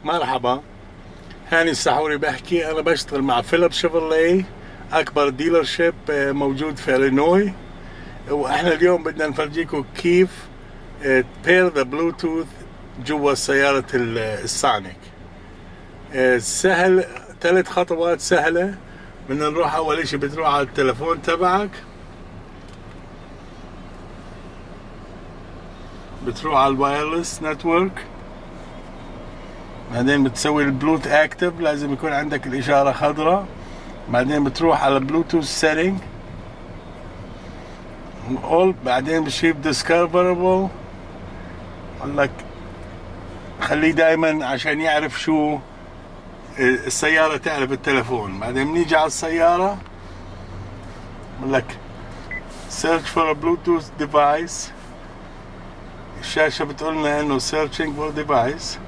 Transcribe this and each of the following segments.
مرحبا، هاني السحوري بحكي. أنا بشتغل مع فيليبس شيفروليه، أكبر ديلر شيب موجود في إلينوي. وإحنا اليوم بدنا نفرجيكم كيف تبير ذا بلوتوث جوا سيارة السونيك. سهل، 3 خطوات سهلة. بدنا نروح أول إشي بتروح على التلفون تبعك، بتروح على الوايرلس نتورك، بعدين بتسوي البلوت اكتف، لازم يكون عندك الاشاره خضراء. بعدين بتروح على بلوتوث سيتنج، بعدين بشيب ديسكفربل، بقول لك خليه دائما عشان يعرف شو السياره، تعرف التلفون. بعدين بنيجي على السياره، بقول لك search for a bluetooth device. الشاشه بتقول لنا انه searching for device.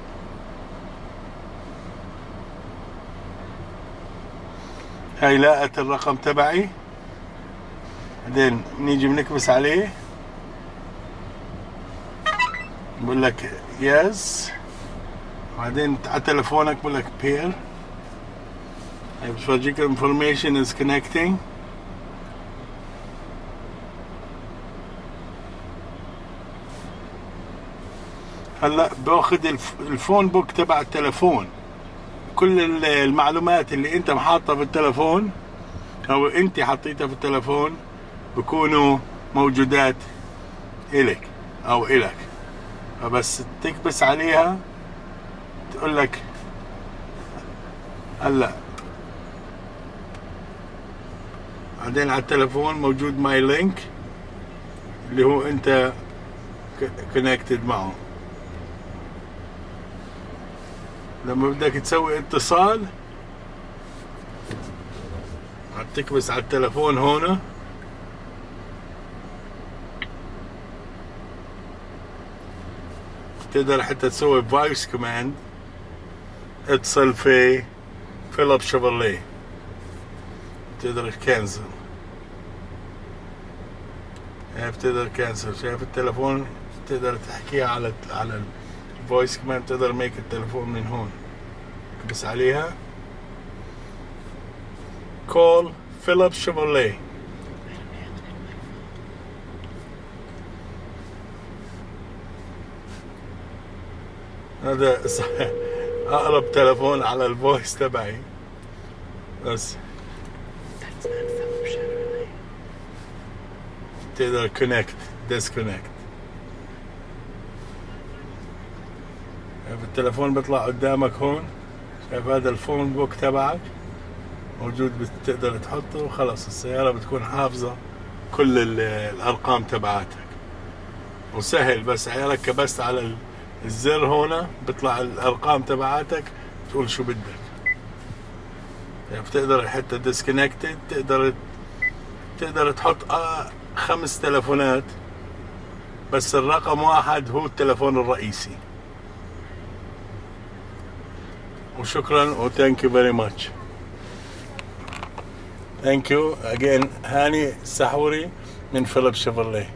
هاي لاقت الرقم تبعي، بعدين بنيجي بنكبس عليه، بقول لك يس، بعدين على تلفونك بقول لك بير. هاي بتفرجيك information is connecting. هلا باخذ الفون بوك تبع التلفون، كل المعلومات اللي انت محاطها في التلفون او انت حطيتها في التلفون بكونوا موجودات الك او الك. فبس تكبس عليها تقول لك هلا، بعدين على التلفون موجود ماي لينك اللي هو انت كونكتد معه. لما بدك تسوي اتصال تكبس على التلفون هون، تقدر حتى تسوي فويس كوماند، اتصل في فيليبس شيفروليه، تقدر تكنسل. بتقدر كنسل، شايف التلفون تقدر تحكيها على الفويس كوماند، تقدر ميك التلفون من هون، بس عليها كول فيليبس شيفروليه. هذا اقرب تلفون على الفويس تبعي. بس تقدر كونكت ديسكونكت. التلفون بيطلع قدامك هون، شايف هذا الفون بوك تبعك موجود، بتقدر تحطه وخلص السيارة بتكون حافظة كل الأرقام تبعاتك. وسهل، بس عيالك كبست على الزر هون بيطلع الأرقام تبعاتك، تقول شو بدك. يعني بتقدر حتى ديسكونكتد، تقدر تحط 5 تلفونات، بس الرقم 1 هو التلفون الرئيسي. وشكرا و thank you very much. Thank you again. هاني السحوري من فيليبس شيفروليه.